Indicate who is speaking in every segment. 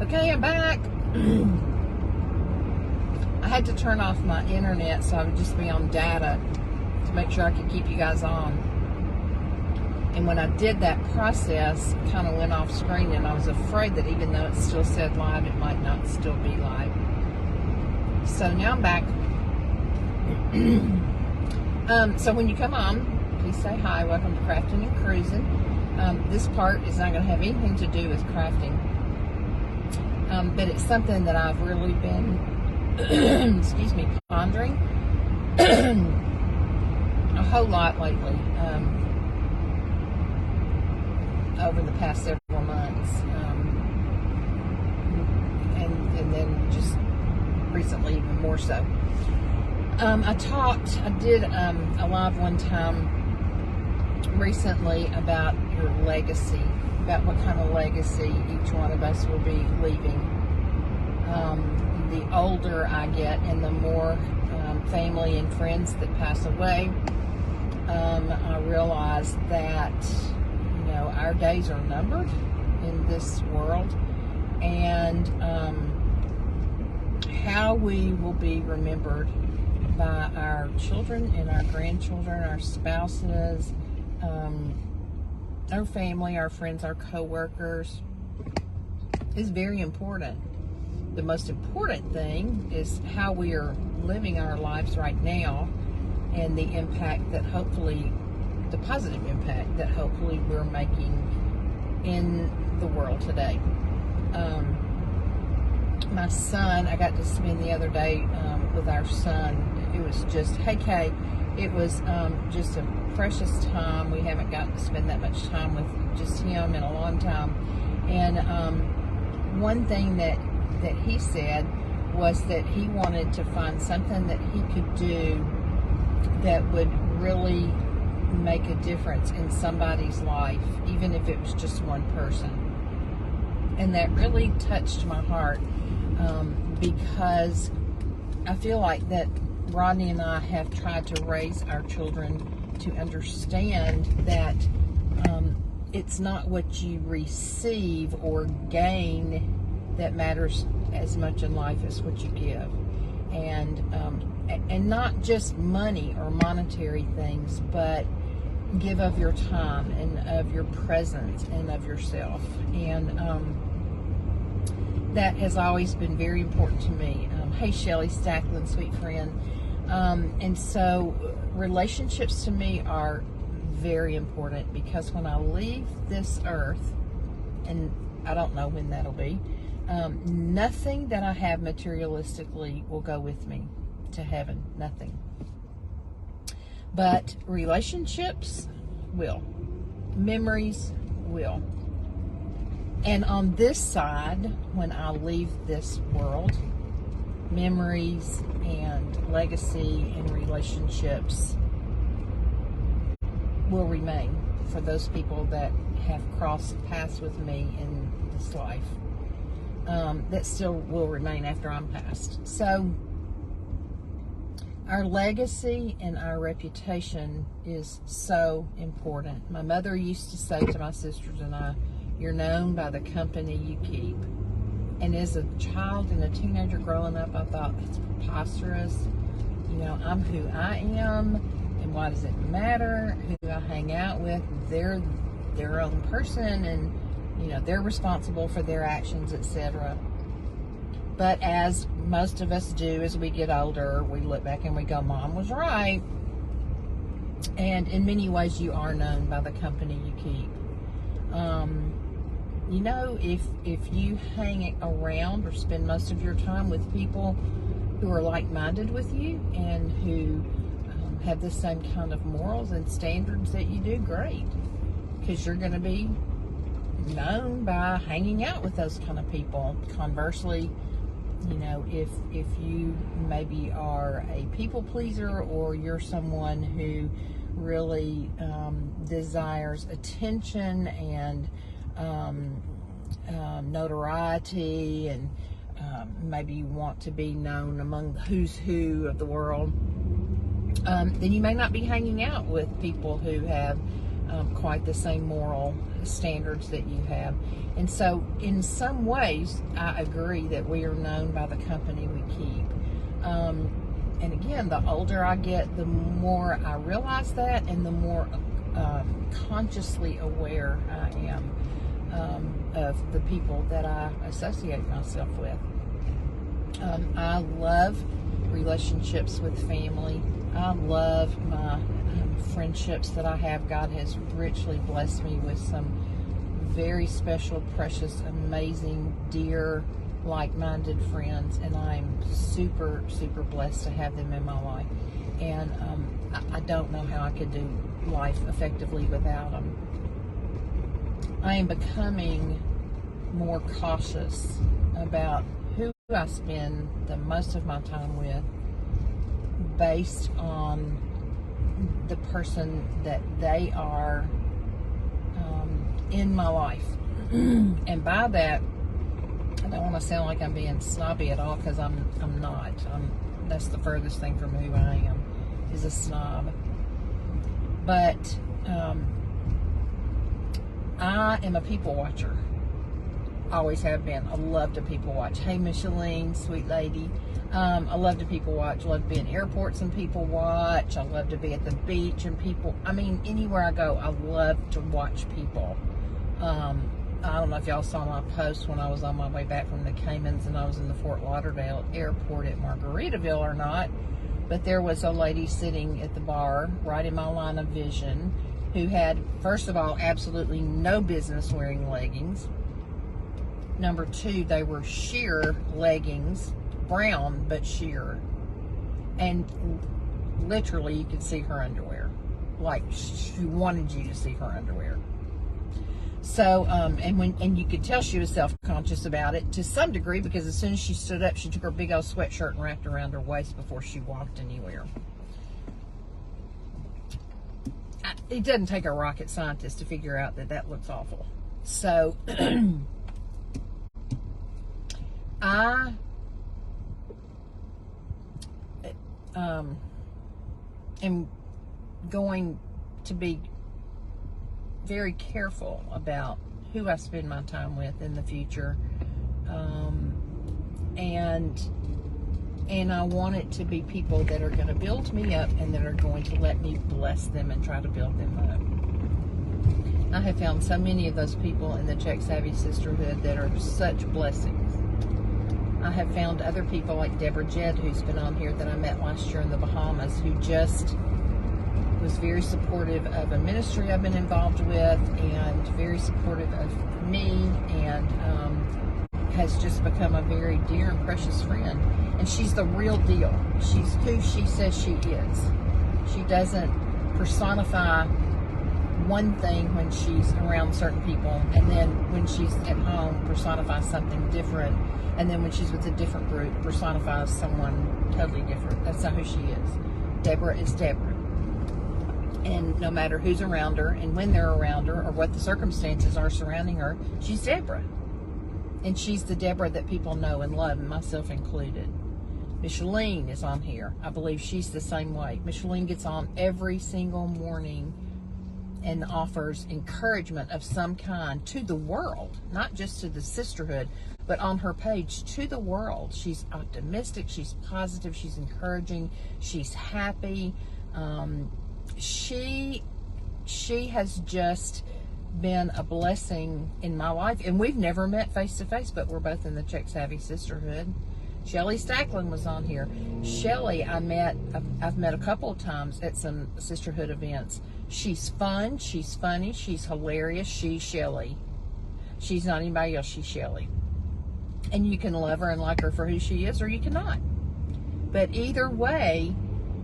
Speaker 1: Okay, I'm back. I had to turn off my internet so I would just be on data to make sure I could keep you guys on. And when I did that process, it kind of went off screen, and I was afraid that even though it still said live, it might not still be live. So now I'm back. So when you come on, please say hi. Welcome to Crafting and Cruising. This part is not going to have anything to do with crafting. But it's something that I've really been, excuse me, pondering a whole lot lately, over the past several months, and then just recently even more so. I did a live one time recently about your legacy, about what kind of legacy each one of us will be leaving. The older I get and the more family and friends that pass away, I realize that, our days are numbered in this world, and how we will be remembered by our children and our grandchildren, our spouses, our family, our friends, our co-workers is very important. The most important thing is how we are living our lives right now, and the impact that hopefully, the positive impact that hopefully we're making in the world today. My son, I got to spend the other day with our son. It was just, hey Kay, it was just a precious time. We haven't gotten to spend that much time with just him in a long time. And one thing that he said was that he wanted to find something that he could do that would really make a difference in somebody's life, even if it was just one person. And that really touched my heart, because I feel like that Rodney and I have tried to raise our children to understand that it's not what you receive or gain that matters as much in life as what you give, and not just money or monetary things, but give of your time and of your presence and of yourself. And that has always been very important to me. Hey Shelly Stackland, sweet friend. And so relationships to me are very important, because when I leave this earth, and I don't know when that'll be, nothing that I have materialistically will go with me to heaven. Nothing. But relationships will. Memories will. And on this side, when I leave this world, memories and legacy and relationships will remain for those people that have crossed paths with me in this life. That still will remain after I'm passed. So our legacy and our reputation is so important. My mother used to say to my sisters and I, "You're known by the company you keep." And as a child and a teenager growing up, I thought, that's preposterous. I'm who I am, and why does it matter who I hang out with? They're their own person, and they're responsible for their actions, etc. But as most of us do as we get older, we look back and we go, Mom was right. And in many ways, you are known by the company you keep. If you hang around or spend most of your time with people who are like-minded with you and who have the same kind of morals and standards that you do, great. Because you're going to be known by hanging out with those kind of people. Conversely, if you maybe are a people pleaser, or you're someone who really desires attention and notoriety, and maybe you want to be known among the who's who of the world, then you may not be hanging out with people who have quite the same moral standards that you have. And so in some ways, I agree that we are known by the company we keep. And again, the older I get, the more I realize that, and the more consciously aware I am of the people that I associate myself with. I love relationships with family. I love my friendships that I have. God has richly blessed me with some very special, precious, amazing, dear, like-minded friends, and I'm super, super blessed to have them in my life. And I don't know how I could do life effectively without them. I am becoming more cautious about who I spend the most of my time with based on the person that they are in my life. And by that, I don't want to sound like I'm being snobby at all, because I'm not. That's the furthest thing from who I am, is a snob. But I am a people watcher. Always have been. I love to people watch. Hey, Micheline, sweet lady. I love to people watch. I love to be in airports and people watch. I love to be at the beach and people. I mean, anywhere I go, I love to watch people. I don't know if y'all saw my post when I was on my way back from the Caymans and I was in the Fort Lauderdale airport at Margaritaville or not, but there was a lady sitting at the bar right in my line of vision who had, first of all, absolutely no business wearing leggings. Number two, they were sheer leggings, brown but sheer, and literally you could see her underwear, like she wanted you to see her underwear. So, and you could tell she was self-conscious about it to some degree, because as soon as she stood up, she took her big old sweatshirt and wrapped around her waist before she walked anywhere. It doesn't take a rocket scientist to figure out that that looks awful. So, I am going to be very careful about who I spend my time with in the future, and I want it to be people that are going to build me up and that are going to let me bless them and try to build them up. I have found so many of those people in the Czech Savvy Sisterhood that are such blessings. I have found other people like Deborah Jedd, who's been on here, that I met last year in the Bahamas, who just was very supportive of a ministry I've been involved with, and very supportive of me, and has just become a very dear and precious friend. And she's the real deal. She's who she says she is. She doesn't personify one thing when she's around certain people, and then when she's at home personifies something different, and then when she's with a different group personifies someone totally different. That's not who she is. Deborah is Deborah. And no matter who's around her and when they're around her or what the circumstances are surrounding her, she's Deborah. And she's the Deborah that people know and love, and myself included. Micheline is on here. I believe she's the same way. Micheline gets on every single morning and offers encouragement of some kind to the world, not just to the sisterhood, but on her page to the world. She's optimistic, she's positive, she's encouraging, she's happy. She has just been a blessing in my life, and we've never met face to face, but we're both in the Czech Savvy Sisterhood. Shelley Stacklin was on here. Shelley, I've met a couple of times at some sisterhood events. She's fun, she's funny, she's hilarious. She's Shelley. She's not anybody else, she's Shelley. And you can love her and like her for who she is, or you cannot. But either way,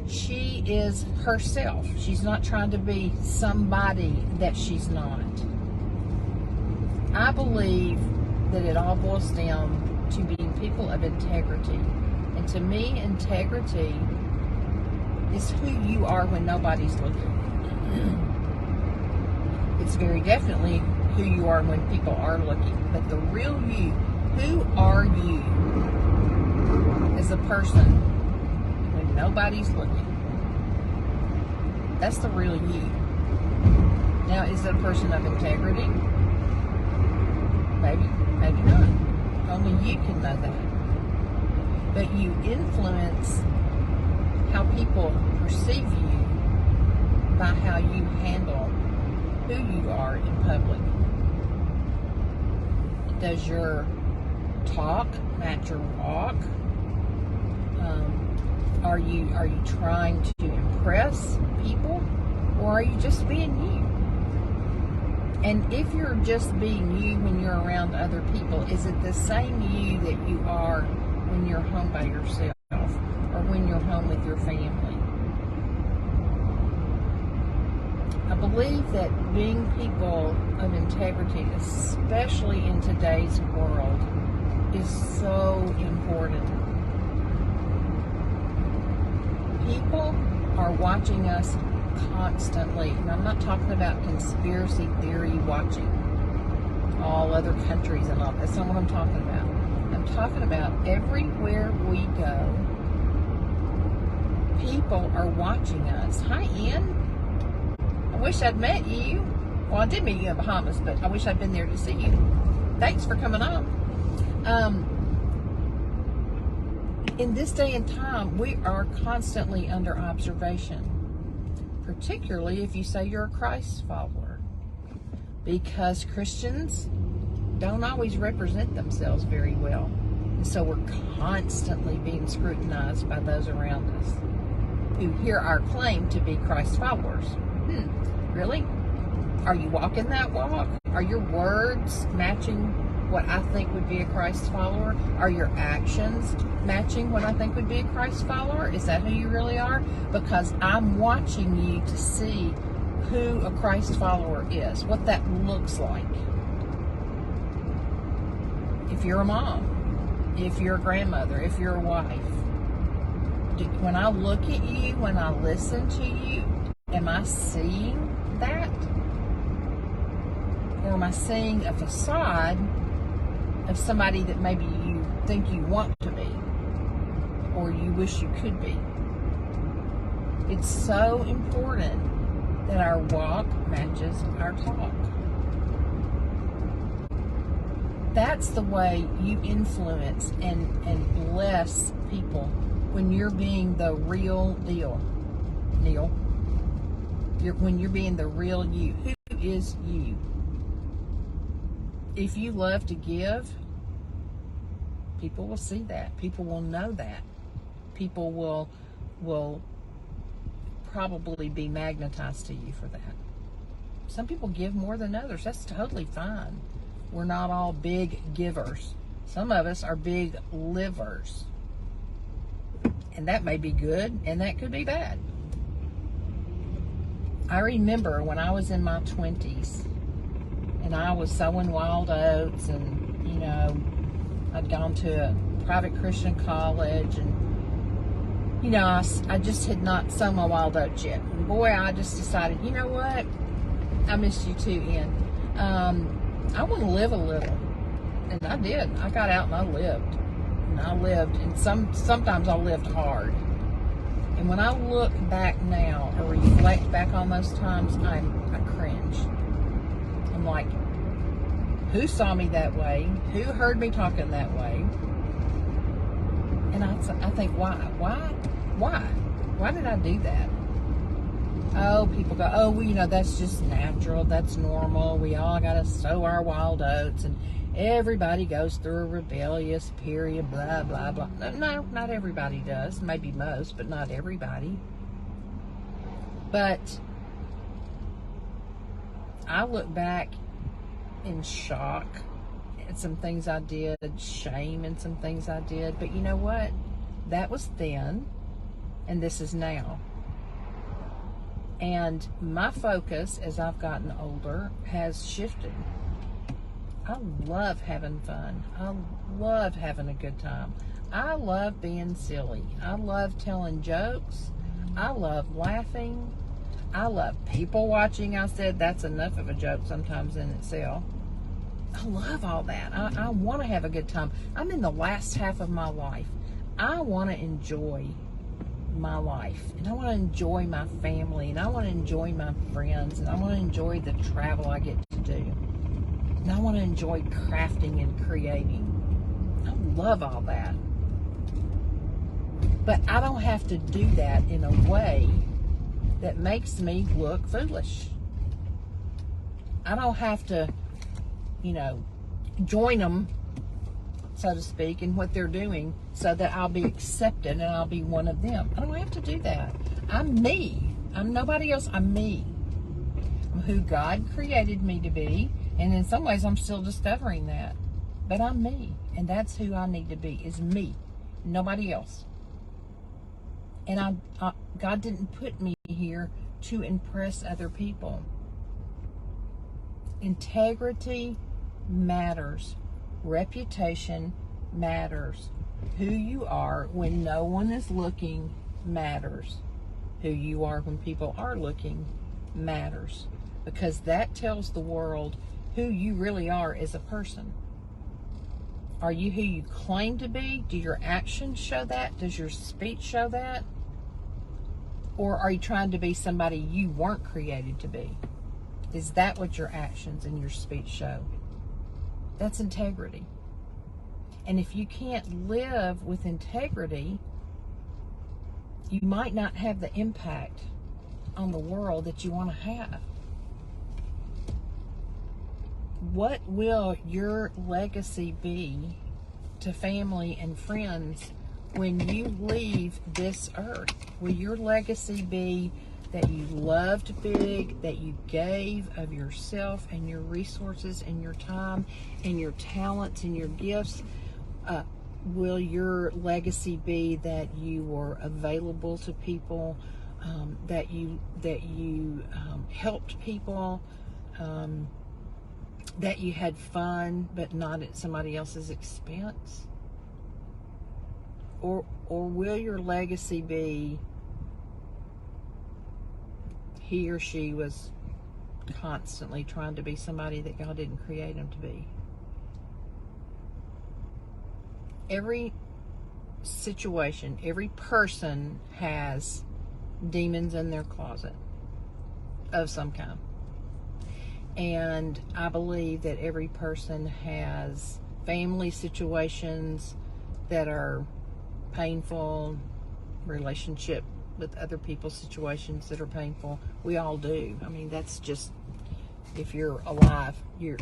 Speaker 1: she is herself. She's not trying to be somebody that she's not. I believe that it all boils down to being people of integrity. And to me, integrity is who you are when nobody's looking. It's very definitely who you are when people are looking. But the real you, who are you as a person when nobody's looking? That's the real you. Now, is it a person of integrity? Maybe, maybe not. Only you can know that. But you influence how people perceive you by how you handle who you are in public. Does your talk match your walk? Are you trying to impress people, or are you just being you? And if you're just being you when you're around other people, is it the same you that you are when you're home by yourself, or when you're home with your family? I believe that being people of integrity, especially in today's world, is so important. People are watching us constantly, and I'm not talking about conspiracy theory watching all other countries and all. That's not what I'm talking about. I'm talking about everywhere we go, people are watching us. Hi, Ian. I wish I'd met you. Well, I did meet you in Bahamas, but I wish I'd been there to see you. Thanks for coming on. In this day and time, we are constantly under observation, particularly if you say you're a Christ follower, because Christians don't always represent themselves very well. And so we're constantly being scrutinized by those around us who hear our claim to be Christ followers. Really? Are you walking that walk? Are your words matching what I think would be a Christ follower? Are your actions matching what I think would be a Christ follower? Is that who you really are? Because I'm watching you to see who a Christ follower is, what that looks like. If you're a mom, if you're a grandmother, if you're a wife, when I look at you, when I listen to you, am I seeing that? Or am I seeing a facade of somebody that maybe you think you want to be, or you wish you could be? It's so important that our walk matches our talk. That's the way you influence and bless people, when you're being the real deal. Neil, when you're being the real you. Who is you? If you love to give, people will see that. People will know that. People will probably be magnetized to you for that. Some people give more than others. That's totally fine. We're not all big givers. Some of us are big livers. And that may be good, and that could be bad. I remember when I was in my 20s, and I was sowing wild oats, and, I'd gone to a private Christian college, and, I just had not sown my wild oats yet. And boy, I just decided, you know what? I missed you too, Ian. I want to live a little. And I did. I got out and I lived. And sometimes I lived hard. And when I look back now, or reflect back on those times, I cringe. I'm like, who saw me that way? Who heard me talking that way? And I think, why? Why did I do that? Oh, people go, oh, well, that's just natural. That's normal. We all got to sow our wild oats. And everybody goes through a rebellious period, blah, blah, blah. No, not everybody does. Maybe most, but not everybody. But I look back in shock at some things I did, shame in some things I did. But you know what? That was then, and this is now. And my focus as I've gotten older has shifted. I love having fun. I love having a good time. I love being silly. I love telling jokes. I love laughing. I love people watching. I said that's enough of a joke sometimes in itself. I love all that. I want to have a good time. I'm in the last half of my life. I want to enjoy my life, and I want to enjoy my family, and I want to enjoy my friends, and I want to enjoy the travel I get to do, and I want to enjoy crafting and creating. I love all that. But I don't have to do that in a way that makes me look foolish. I don't have to, join them, so to speak, in what they're doing so that I'll be accepted and I'll be one of them. I don't have to do that. I'm me. I'm nobody else. I'm me. I'm who God created me to be, and in some ways I'm still discovering that. But I'm me, and that's who I need to be, is me, nobody else. And God didn't put me here to impress other people. Integrity matters. Reputation matters. Who you are when no one is looking matters. Who you are when people are looking matters. Because that tells the world who you really are as a person. Are you who you claim to be? Do your actions show that? Does your speech show that? Or are you trying to be somebody you weren't created to be? Is that what your actions and your speech show? That's integrity. And if you can't live with integrity, you might not have the impact on the world that you want to have. What will your legacy be to family and friends when you leave this earth? Will your legacy be that you loved big, that you gave of yourself and your resources and your time and your talents and your gifts? Will your legacy be that you were available to people, that you helped people, that you had fun but not at somebody else's expense? Or will your legacy be he or she was constantly trying to be somebody that God didn't create them to be? Every situation, every person has demons in their closet of some kind. And I believe that every person has family situations that are painful, relationship with other people's situations that are painful. We all do. I mean, that's just, if you're alive, you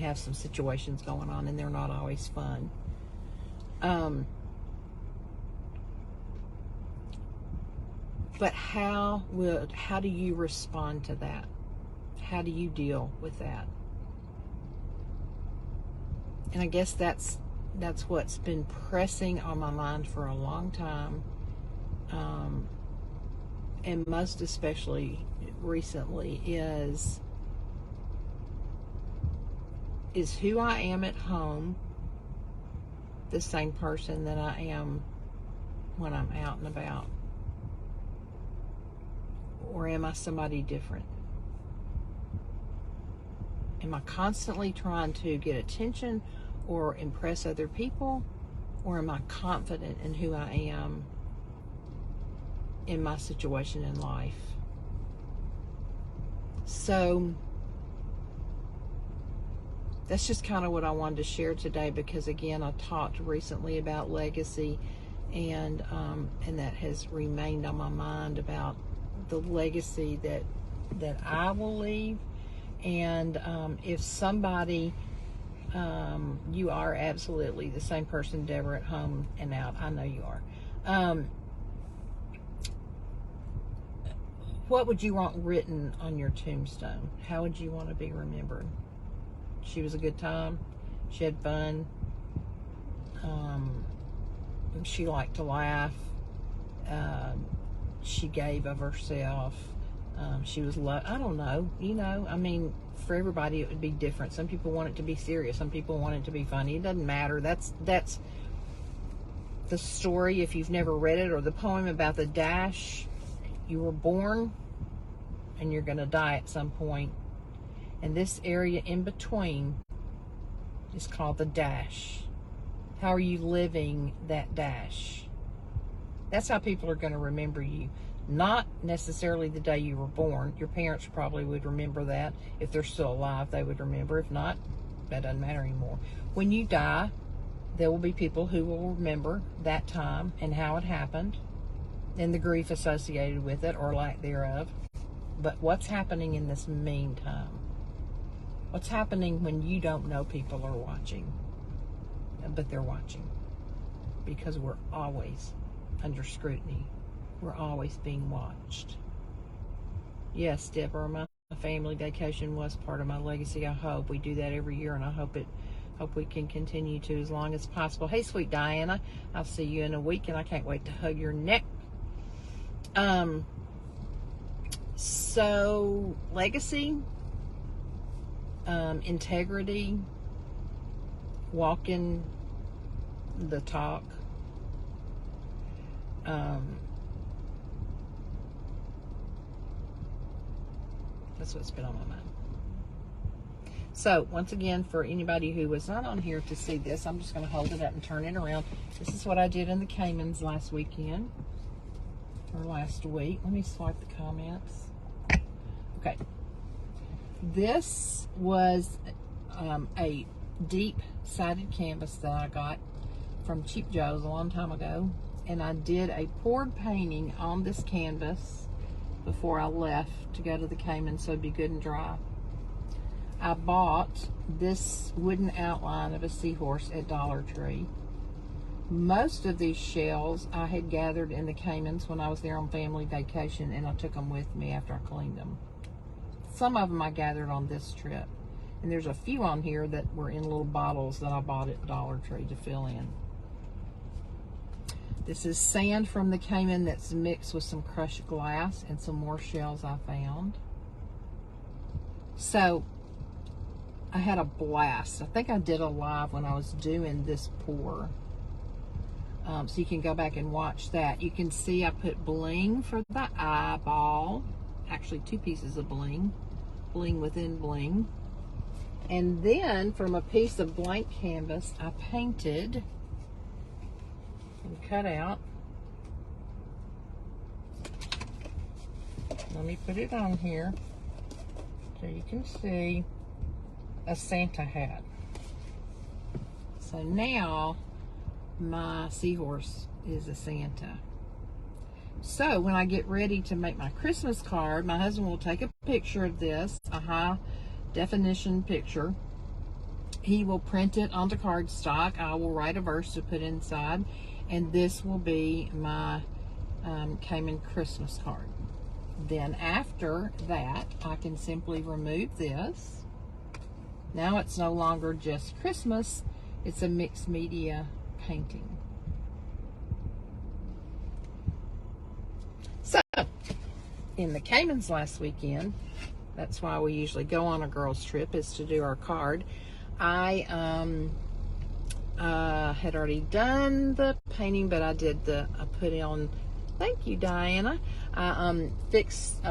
Speaker 1: have some situations going on, and they're not always fun. But how do you respond to that? How do you deal with that? And I guess that's what's been pressing on my mind for a long time, and most especially recently, is who I am at home the same person that I am when I'm out and about? Or am I somebody different? Am I constantly trying to get attention or impress other people? Or am I confident in who I am in my situation in life? So that's just kind of what I wanted to share today, because again, I talked recently about legacy, and that has remained on my mind about the legacy that I will leave. And if somebody, you are absolutely the same person, Deborah, at home and out. I know you are. What would you want written on your tombstone? How would you want to be remembered? She was a good time. She had fun. She liked to laugh. She gave of herself. She was I don't know. I mean, for everybody it would be different. Some people want it to be serious. Some people want it to be funny. It doesn't matter. That's the story, if you've never read it, or the poem about the dash. You were born and you're going to die at some point. And this area in between is called the dash. How are you living that dash? That's how people are going to remember you. Not necessarily the day you were born. Your parents probably would remember that. If they're still alive, they would remember. If not, that doesn't matter anymore. When you die, there will be people who will remember that time and how it happened and the grief associated with it or lack thereof. But what's happening in this meantime? What's happening when you don't know people are watching? But they're watching. Because we're always under scrutiny. We're always being watched. Yes, Deborah, my family vacation was part of my legacy. I hope we do that every year, and I hope we can continue to as long as possible. Hey, sweet Diana, I'll see you in a week, and I can't wait to hug your neck. So legacy, integrity, walking the talk. That's what's been on my mind. So once again, for anybody who was not on here to see this, I'm just going to hold it up and turn it around. This is what I did in the Caymans last weekend, or last week. Let me swipe the comments. Okay. This was a deep-sided canvas that I got from Cheap Joe's a long time ago, and I did a poured painting on this canvas before I left to go to the Caymans so it'd be good and dry. I bought this wooden outline of a seahorse at Dollar Tree. Most of these shells I had gathered in the Caymans when I was there on family vacation, and I took them with me after I cleaned them. Some of them I gathered on this trip, and there's a few on here that were in little bottles that I bought at Dollar Tree to fill in. This is sand from the Cayman that's mixed with some crushed glass and some more shells I found. So I had a blast. I think I did a live when I was doing this pour. So you can go back and watch that. You can see I put bling for the eyeball. Actually, 2 pieces of bling. Bling within bling. And then from a piece of blank canvas, I painted and cut out. Let me put it on here so you can see a Santa hat. So now my seahorse is a Santa. So when I get ready to make my Christmas card, my husband will take a picture of this, a high definition picture. He will print it onto cardstock. I will write a verse to put inside, and this will be my Cayman Christmas card. Then after that, I can simply remove this. Now it's no longer just Christmas, it's a mixed media painting. So, in the Caymans last weekend, that's why we usually go on a girls' trip, is to do our card. I had already done the painting, but I put it on, thank you, Diana. I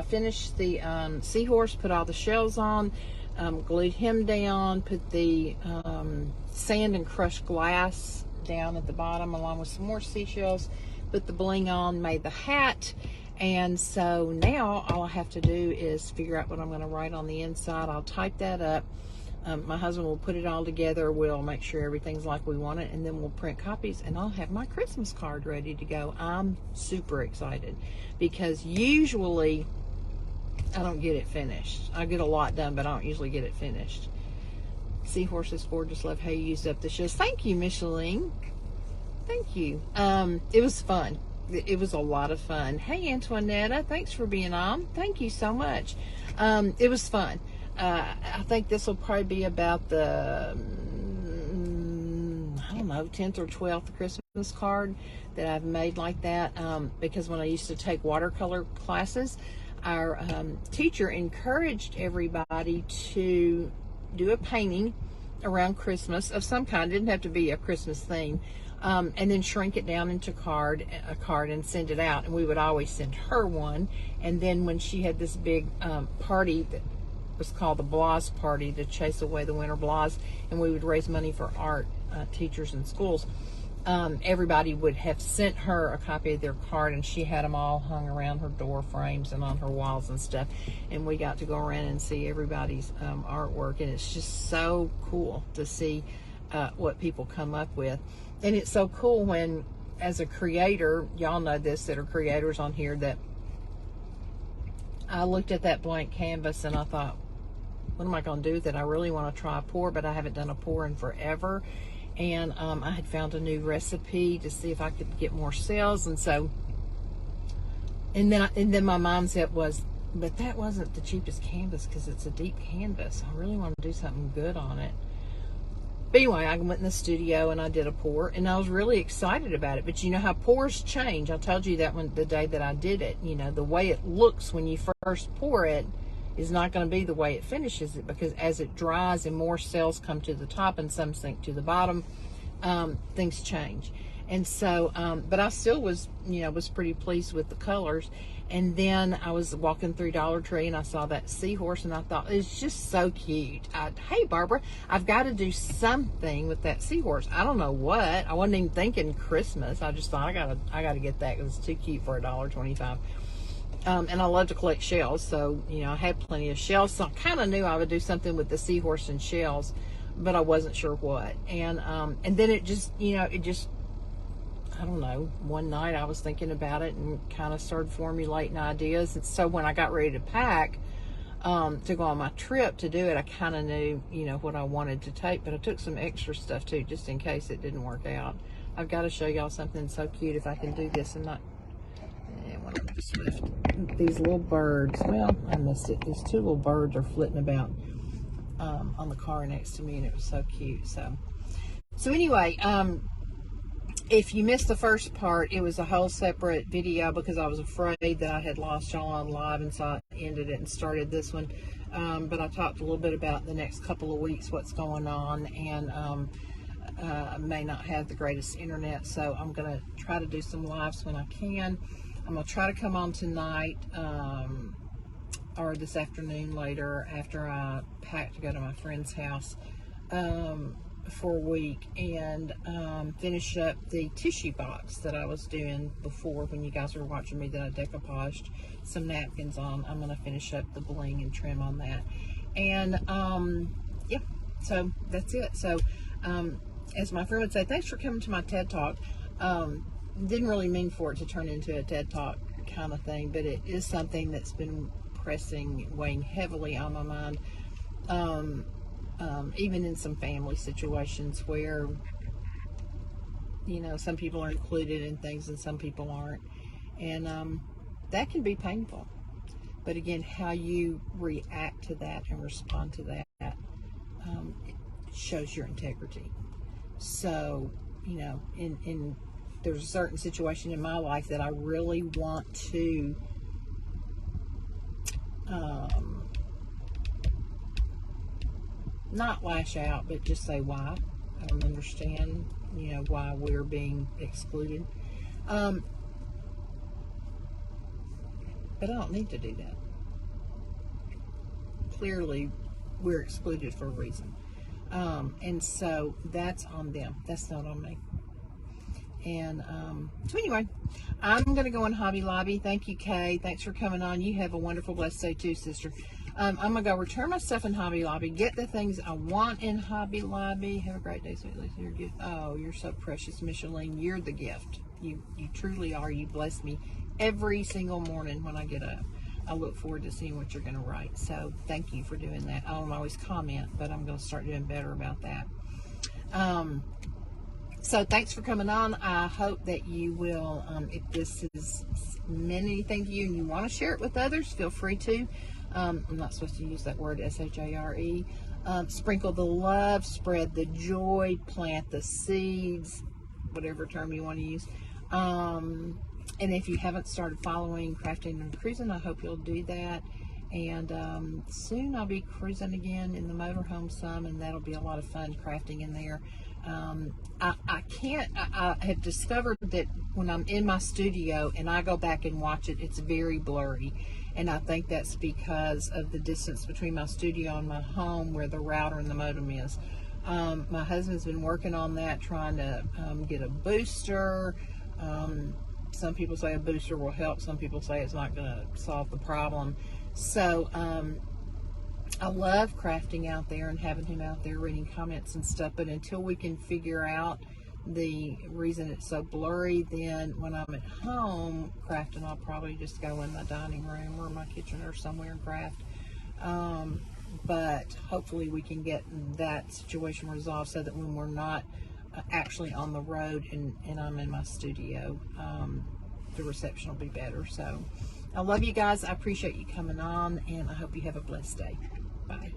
Speaker 1: finished the seahorse, put all the shells on, glued him down, put the sand and crushed glass down at the bottom along with some more seashells, put the bling on, made the hat. And so now all I have to do is figure out what I'm going to write on the inside. I'll type that up. My husband will put it all together. We'll make sure everything's like we want it, and then we'll print copies, and I'll have my Christmas card ready to go. I'm super excited because usually I don't get it finished. I get a lot done, but I don't usually get it finished. Seahorse is gorgeous. Love how you used up the shells. Thank you, Micheline. Thank you. It was fun. It was a lot of fun. Hey, Antoinetta, thanks for being on. Thank you so much. It was fun. I think this will probably be about the, I don't know, 10th or 12th Christmas card that I've made like that. Because when I used to take watercolor classes, our teacher encouraged everybody to do a painting around Christmas of some kind. It didn't have to be a Christmas theme. And then shrink it down into a card and send it out. And we would always send her one. And then when she had this big party that was called the Blas Party to chase away the winter blahs, and we would raise money for art teachers and schools, everybody would have sent her a copy of their card, and she had them all hung around her door frames and on her walls and stuff. And we got to go around and see everybody's artwork, and it's just so cool to see what people come up with. And it's so cool when, as a creator, y'all know this that are creators on here, that I looked at that blank canvas and I thought, what am I going to do with it? I really want to try a pour, but I haven't done a pour in forever. And I had found a new recipe to see if I could get more sales. And so, and then my mindset was, but that wasn't the cheapest canvas because it's a deep canvas. I really want to do something good on it. But anyway, I went in the studio and I did a pour, and I was really excited about it. But you know how pours change. I told you that one the day that I did it. You know, the way it looks when you first pour it is not going to be the way it finishes it, because as it dries and more cells come to the top and some sink to the bottom, things change. And so, but I still was, you know, was pretty pleased with the colors. And then I was walking through Dollar Tree and I saw that seahorse, and I thought, it's just so cute. Hey, Barbara, I've got to do something with that seahorse. I don't know what. I wasn't even thinking Christmas. I just thought I gotta get that because it's too cute for $1.25. And I love to collect shells, so, you know, I had plenty of shells, so I kind of knew I would do something with the seahorse and shells, but I wasn't sure what. And then it just, you know, I don't know, one night I was thinking about it and kind of started formulating ideas. And so when I got ready to pack to go on my trip to do it, I kind of knew, you know, what I wanted to take, but I took some extra stuff too, just in case it didn't work out. I've got to show y'all something so cute if I can do this and not... These little birds, well, I missed it. These two little birds are flitting about on the car next to me, and it was so cute. So anyway, if you missed the first part, it was a whole separate video because I was afraid that I had lost y'all on live, and so I ended it and started this one. But I talked a little bit about the next couple of weeks, what's going on, and I may not have the greatest internet, so I'm going to try to do some lives when I can. I'm going to try to come on tonight or this afternoon later after I pack to go to my friend's house for a week and finish up the tissue box that I was doing before when you guys were watching me that I decoupaged some napkins on. I'm going to finish up the bling and trim on that. And yeah, so that's it. So as my friend would say, thanks for coming to my TED Talk. Didn't really mean for it to turn into a TED Talk kind of thing, but it is something that's been weighing heavily on my mind, even in some family situations where, you know, some people are included in things and some people aren't, and that can be painful. But again, how you react to that and respond to that it shows your integrity. So, you know, there's a certain situation in my life that I really want to not lash out, but just say why. I don't understand, you know, why we're being excluded. But I don't need to do that. Clearly, we're excluded for a reason. And so that's on them. That's not on me. And so anyway, I'm going to go in Hobby Lobby. Thank you, Kay. Thanks for coming on. You have a wonderful, blessed day too, sister. I'm going to go return my stuff in Hobby Lobby, get the things I want in Hobby Lobby. Have a great day, sweet Lisa. You're good. Oh, you're so precious, Micheline. You're the gift. You truly are. You bless me every single morning when I get up. I look forward to seeing what you're going to write. So thank you for doing that. I don't always comment, but I'm going to start doing better about that. So thanks for coming on. I hope that you will, if this is meant anything to you and you want to share it with others, feel free to. I'm not supposed to use that word, S-H-A-R-E. Sprinkle the love, spread the joy, plant the seeds, whatever term you want to use. And if you haven't started following Crafting and Cruising, I hope you'll do that. And soon I'll be cruising again in the motorhome some, and that'll be a lot of fun crafting in there. I have discovered that when I'm in my studio and I go back and watch it, it's very blurry. And I think that's because of the distance between my studio and my home where the router and the modem is. My husband's been working on that, trying to get a booster. Some people say a booster will help. Some people say it's not going to solve the problem. So I love crafting out there and having him out there reading comments and stuff. But until we can figure out the reason it's so blurry, then when I'm at home crafting, I'll probably just go in my dining room or my kitchen or somewhere and craft. But hopefully we can get that situation resolved so that when we're not actually on the road and I'm in my studio, the reception will be better. So I love you guys. I appreciate you coming on, and I hope you have a blessed day. Bye.